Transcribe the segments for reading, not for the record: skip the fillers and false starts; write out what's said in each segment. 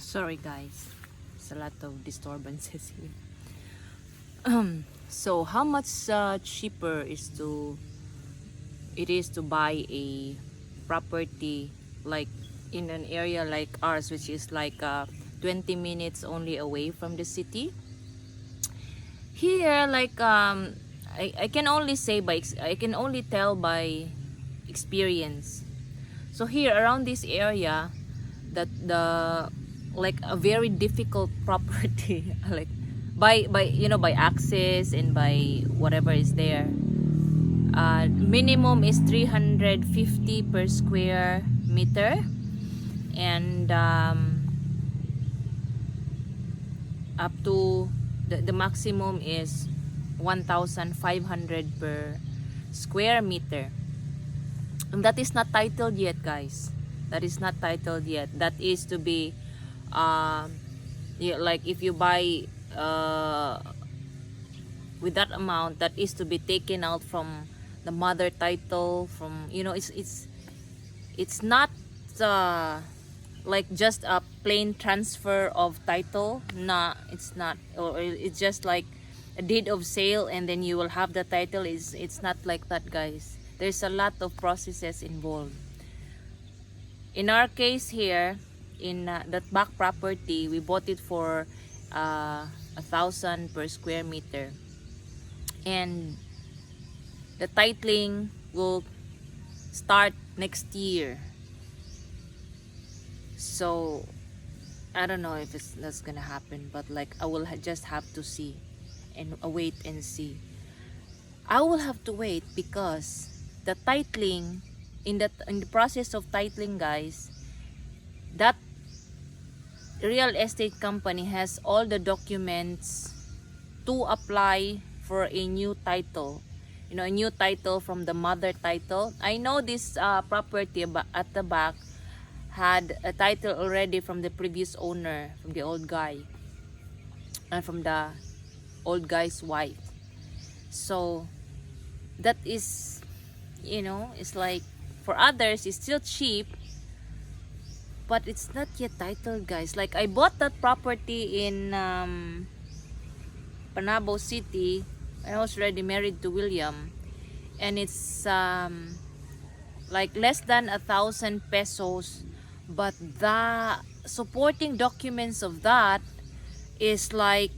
Sorry guys, there's a lot of disturbances here. So how much cheaper it is to buy a property like in an area like ours, which is like 20 minutes only away from the city? Here, like I can only say I can only tell by experience. So here around this area, that the like a very difficult property, like by access and by whatever is there. Minimum is 350 per square meter, and up to the maximum is 1,500 per square meter. And that is not titled yet, guys. That is not titled yet. That is to be yeah, like if you buy with that amount, that is to be taken out from the mother title, from it's not like just a plain transfer of title. Nah, it's not. Or it's just like a deed of sale and then you will have the title. It's not like that, guys. There's a lot of processes involved. In our case here, in that back property, we bought it for 1,000 per square meter, and the titling will start next year. So I don't know if that's gonna happen, but like I will just have to see and wait and see. I will have to wait because the titling, in the process of titling, guys, that real estate company has all the documents to apply for a new title. A new title from the mother title. I know this property at the back had a title already from the previous owner, from the old guy, and from the old guy's wife. So that is, it's like for others it's still cheap, but it's not yet titled, guys. Like I bought that property in Davao City. I was already married to William, and it's like less than 1,000 pesos, but the supporting documents of that is like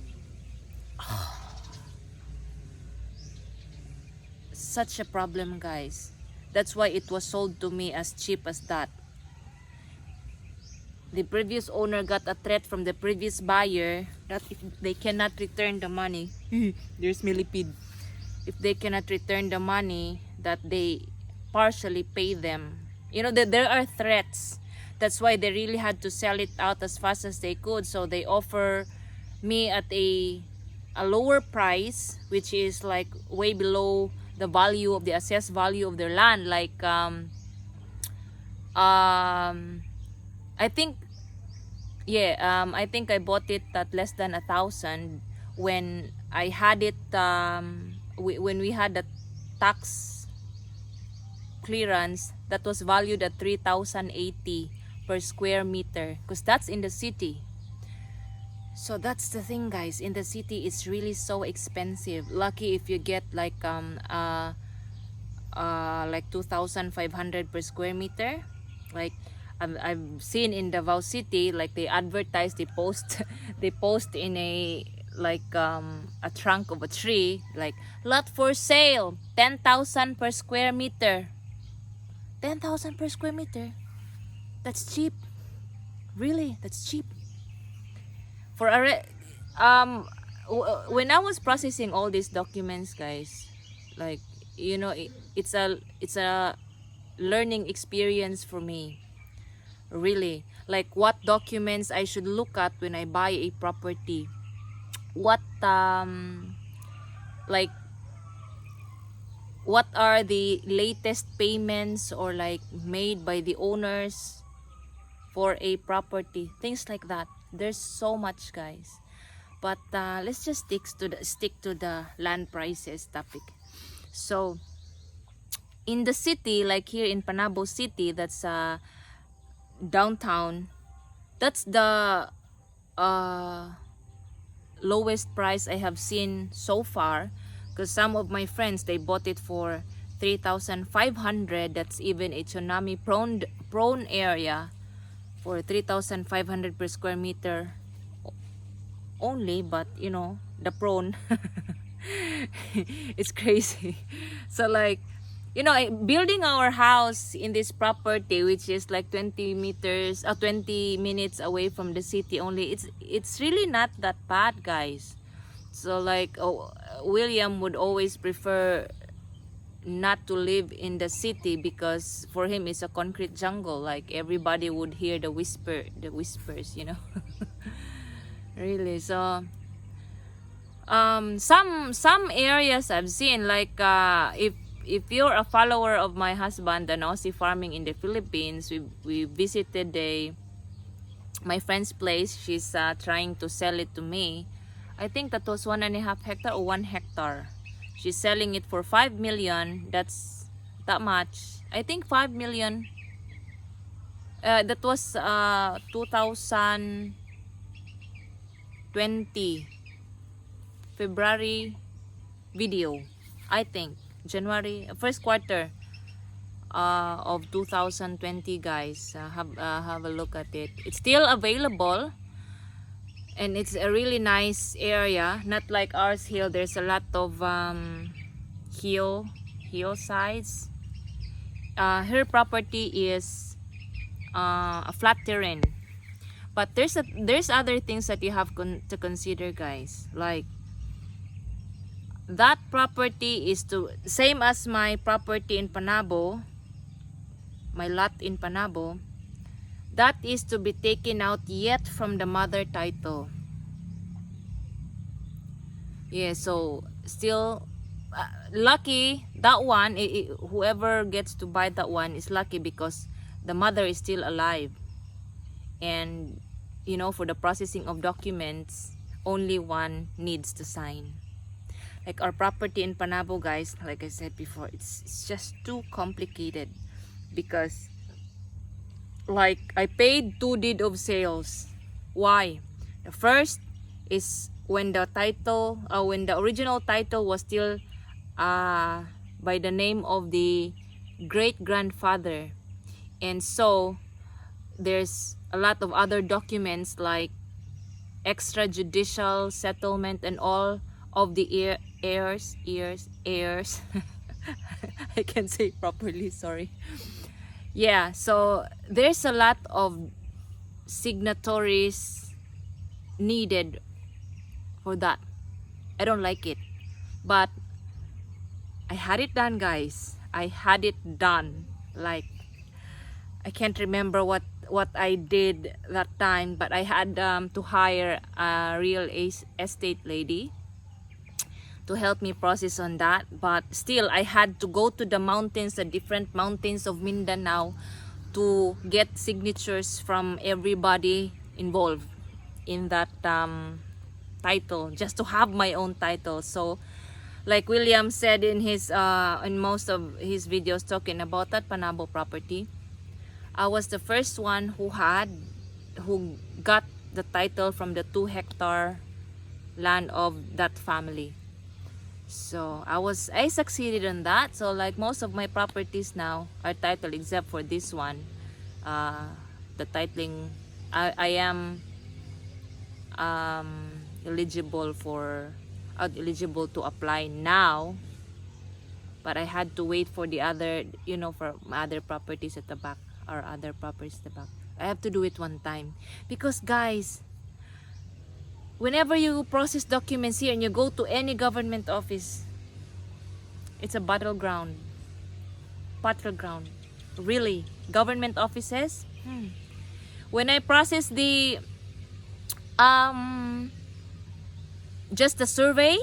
such a problem, guys. That's why it was sold to me as cheap as that. The previous owner got a threat from the previous buyer that if they cannot return the money, there's millipede. If they cannot return the money, that they partially pay them. That there are threats. That's why they really had to sell it out as fast as they could. So they offer me at a lower price, which is like way below the value of the assessed value of their land. Like I think I think I bought it at less than 1,000 when I had it when we had the tax clearance. That was valued at 3,080 per square meter, because that's in the city. So that's the thing, guys. In the city it's really so expensive. Lucky if you get like 2,500 per square meter. Like I've seen in Davao City, like they advertise, they post they post in a like a trunk of a tree, like lot for sale, 10,000 per square meter. 10,000 per square meter. That's cheap. Really, that's cheap. For a when I was processing all these documents, guys, like it's a learning experience for me. Really, like what documents I should look at when I buy a property. What like what are the latest payments or like made by the owners for a property, things like that. There's so much, guys. But let's just stick to the land prices topic. So in the city, like here in Panabo City, that's downtown, that's the uh lowest price I have seen so far, because some of my friends, they bought it for 3,500. That's even a tsunami prone area, for 3,500 per square meter only. But you know, the prone it's crazy. So like, you know, building our house in this property, which is like 20 meters 20 minutes away from the city only, it's really not that bad, guys. So like, oh, William would always prefer not to live in the city, because for him it's a concrete jungle. Like everybody would hear the whispers, you know. Really. So some areas I've seen, like if you're a follower of my husband, the Aussie farming in the Philippines, we visited my friend's place. She's trying to sell it to me. I think that was 1.5 hectare or 1 hectare. She's selling it for 5 million. That's that much. I think 5 million. That was 2020 February video. I think January, first quarter of 2020, guys. Have a look at it. It's still available, and it's a really nice area, not like ours here. There's a lot of hillsides. Her property is a flat terrain, but there's other things that you have to consider, guys. Like, that property is to same as my property in Panabo, my lot in Panabo. That is to be taken out yet from the mother title. Yeah, so still lucky that one. Whoever gets to buy that one is lucky, because the mother is still alive. And you know, for the processing of documents, only one needs to sign. Like our property in Panabo, guys, like I said before, it's just too complicated, because like I paid 2 deed of sales. Why? The first is when the original title was still by the name of the great grandfather, and so there's a lot of other documents like extrajudicial settlement and all of the heirs. I can't say it properly, sorry. Yeah, so there's a lot of signatories needed for that. I don't like it, but I had it done, guys. I had it done. Like, I can't remember what I did that time, but I had to hire a real estate lady to help me process on that. But still, I had to go to the mountains, the different mountains of Mindanao, to get signatures from everybody involved in that title, just to have my own title. So like William said in his in most of his videos talking about that Panabo property, I was the first one who got the title from the 2 hectare land of that family. So I succeeded in that. So like most of my properties now are titled, except for this one. The titling, I am eligible to apply now, but I had to wait for the other, you know, for my other properties at the back, or other properties at the back. I have to do it one time, because guys, whenever you process documents here and you go to any government office, it's a battleground. Really, government offices. When I process the just the survey,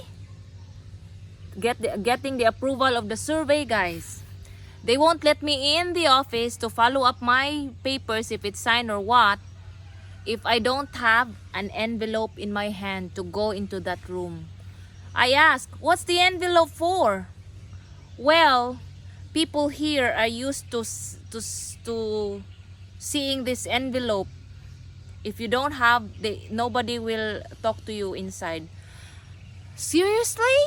getting the approval of the survey, guys, they won't let me in the office to follow up my papers, if it's signed or what, if I don't have an envelope in my hand to go into that room. I ask, what's the envelope for? Well, people here are used to seeing this envelope If you don't have, nobody will talk to you inside. Seriously?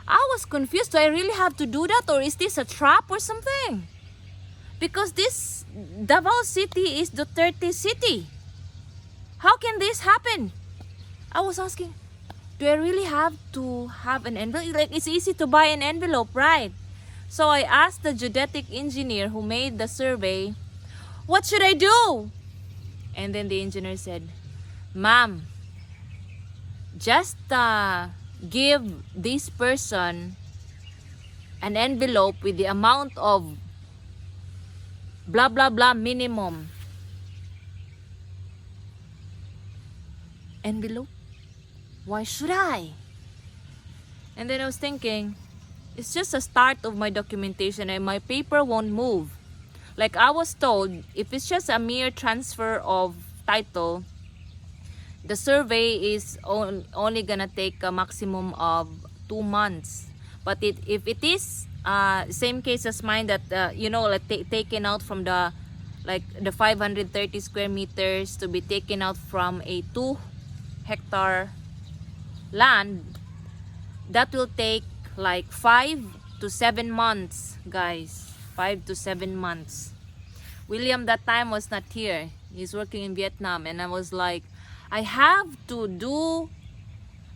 I was confused. Do I really have to do that, or is this a trap or something? Because this Davao City is Duterte City. How can this happen? I was asking, do I really have to have an envelope? Like, it's easy to buy an envelope, right? So I asked the geodetic engineer who made the survey, what should I do? And then the engineer said, ma'am, just give this person an envelope with the amount of blah blah blah minimum. Envelope? Why should I? And then I was thinking, it's just a start of my documentation and my paper won't move. Like I was told, if it's just a mere transfer of title, the survey is only gonna take a maximum of 2 months. But if it is same case as mine, that you know, like taken out from the, like the 530 square meters to be taken out from a 2-hectare land, that will take like 5 to 7 months, guys. 5 to 7 months. William that time was not here. He's working in Vietnam, and I was like, I have to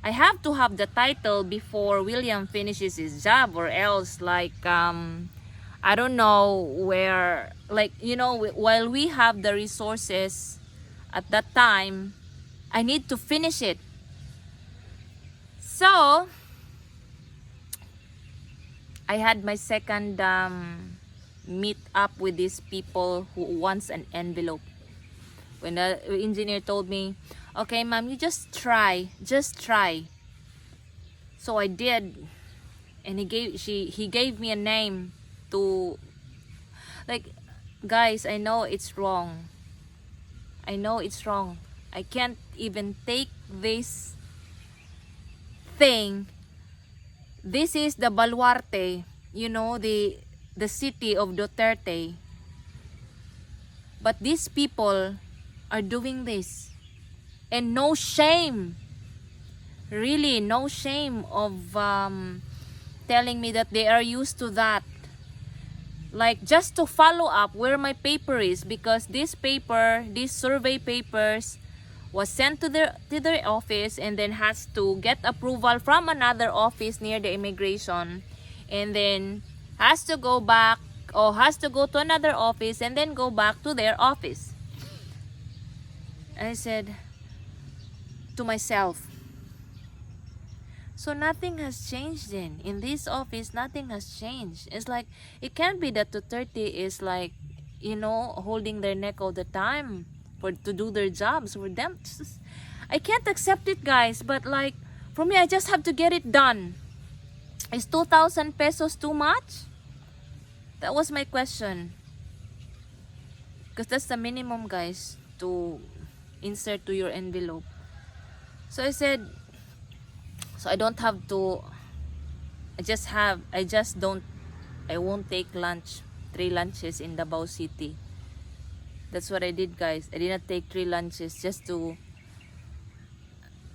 have the title before William finishes his job, or else like I don't know where, like, you know, while we have the resources at that time, I need to finish it. So I had my second meet up with these people who wants an envelope. When the engineer told me, okay ma'am, you just try. So I did, and he gave me a name to, like, guys, I know it's wrong. I can't even take this thing. This is the Baluarte, you know, the city of Duterte. But these people are doing this, and no shame, really no shame of telling me that they are used to that. Like, just to follow up where my paper is, because this paper, these survey papers was sent to their office, and then has to get approval from another office near the immigration, and then has to go back, or has to go to another office, and then go back to their office. And I said to myself, so nothing has changed then. In this office, nothing has changed. It's like, it can't be that Duterte is like, you know, holding their neck all the time to do their jobs for them. I can't accept it, guys. But like, for me, I just have to get it done. Is 2,000 pesos too much? That was my question. Because that's the minimum, guys, to insert to your envelope. So I said, so I don't have to, I won't take lunch, 3 lunches in Davao City. That's what I did, guys. I did not take 3 lunches just to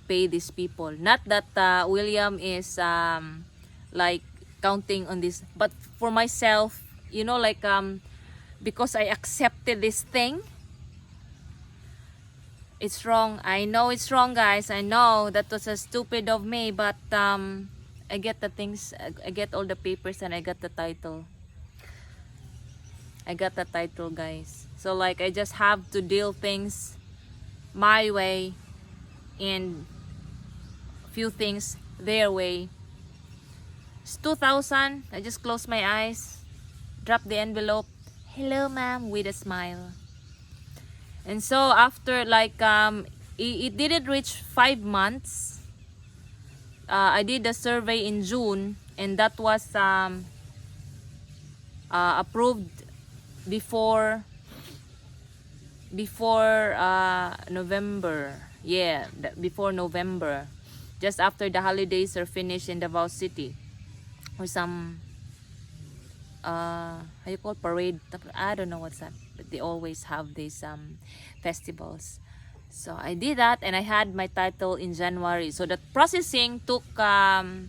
pay these people. Not that William is like counting on this, but for myself, you know, like because I accepted this thing. It's wrong. I know it's wrong, guys. I know that was stupid of me, but I get the things, I get all the papers, and I got the title. I got the title, guys. So like, I just have to deal things my way, and few things their way. It's 2,000. I just close my eyes, drop the envelope. Hello, ma'am, with a smile. And so after like it didn't reach 5 months. I did the survey in June, and that was approved before November. Yeah, before November, just after the holidays are finished in Davao City, or some how you call parade, I don't know what's that. but they always have these festivals. So I did that, and I had my title in January. So the processing took 8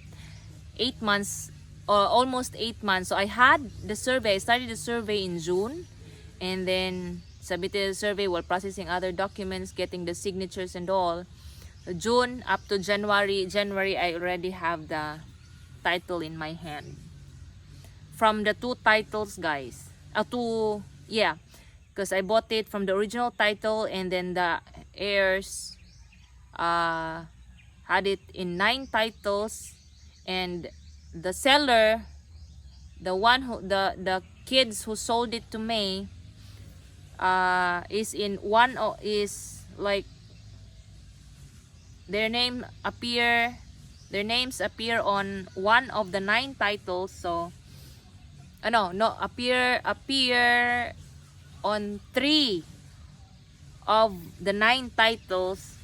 months, or almost 8 months. So I had the survey. I started the survey in June, and then submitted the survey while processing other documents, getting the signatures and all. June up to January. I already have the title in my hand. From the two titles, guys. Yeah, because I bought it from the original title, and then the heirs had it in 9 titles, and the seller, the one who the kids who sold it to me, is in one, is like their names appear on one of the 9 titles. So no, appear on 3 of the 9 titles.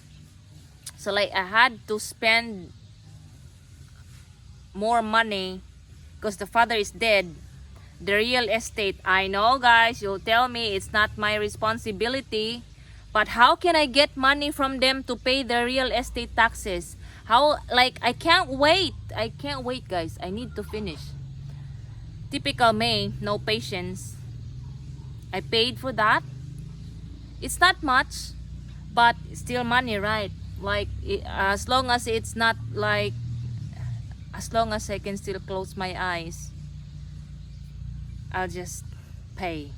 So like I had to spend more money because the father is dead. The real estate, I know, guys, you'll tell me it's not my responsibility, but how can I get money from them to pay the real estate taxes? How, like, I can't wait, guys. I need to finish. Typical May, no patience. I paid for that. It's not much, but still money, right? Like, as long as it's not like, as long as I can still close my eyes, I'll just pay.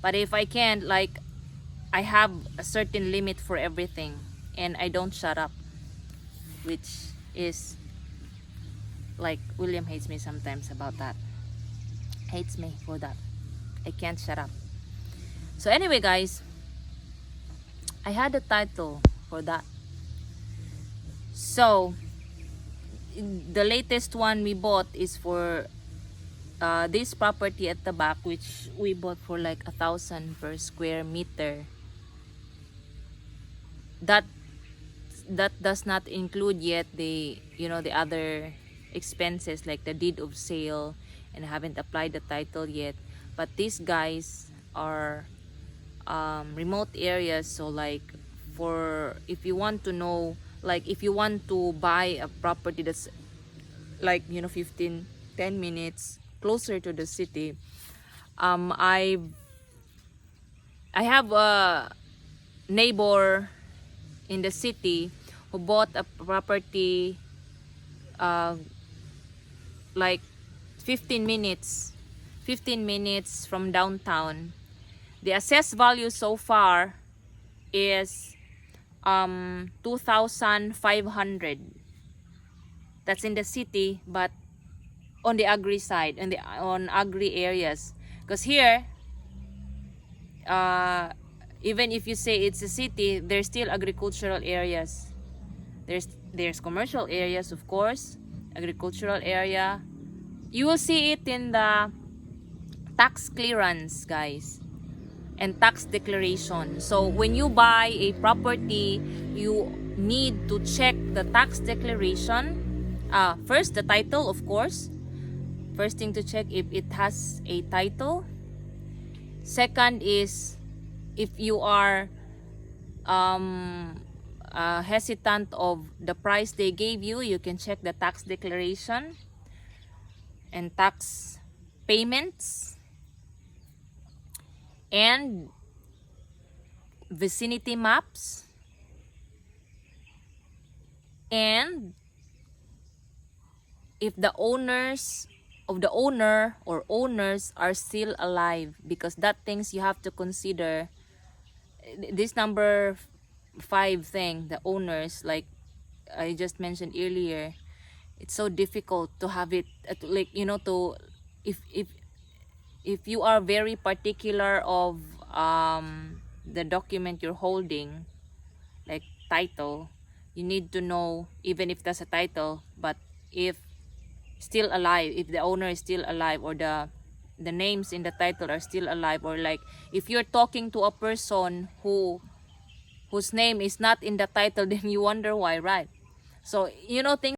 But if I can't, like, I have a certain limit for everything, and I don't shut up, which is like William hates me sometimes about that. Hates me for that. I can't shut up. So anyway, guys, I had a title for that. So the latest one we bought is for this property at the back, which we bought for like 1,000 per square meter. That does not include yet the the other expenses like the deed of sale, and I haven't applied the title yet. But these guys are remote areas, so like, for if you want to know, like if you want to buy a property that's like 10 minutes closer to the city, I have a neighbor in the city who bought a property like 15 minutes from downtown. The assessed value so far is 2,500. That's in the city, but on the agri side, on agri areas. Because here, even if you say it's a city, there's still agricultural areas. There's commercial areas, of course, agricultural area. You will see it in the tax clearance, guys, and tax declaration. So when you buy a property, you need to check the tax declaration. First, the title, of course. First thing to check if it has a title. Second is if you are hesitant of the price they gave you, you can check the tax declaration and tax payments and vicinity maps, and if the owners of the owner or owners are still alive, because that things you have to consider. This number 5 thing, the owners, like I just mentioned earlier, it's so difficult to have it like to if you are very particular of the document you're holding, like title, you need to know, even if that's a title, but if still alive, if the owner is still alive, or the names in the title are still alive, or like if you're talking to a person whose name is not in the title, then you wonder why, right? So things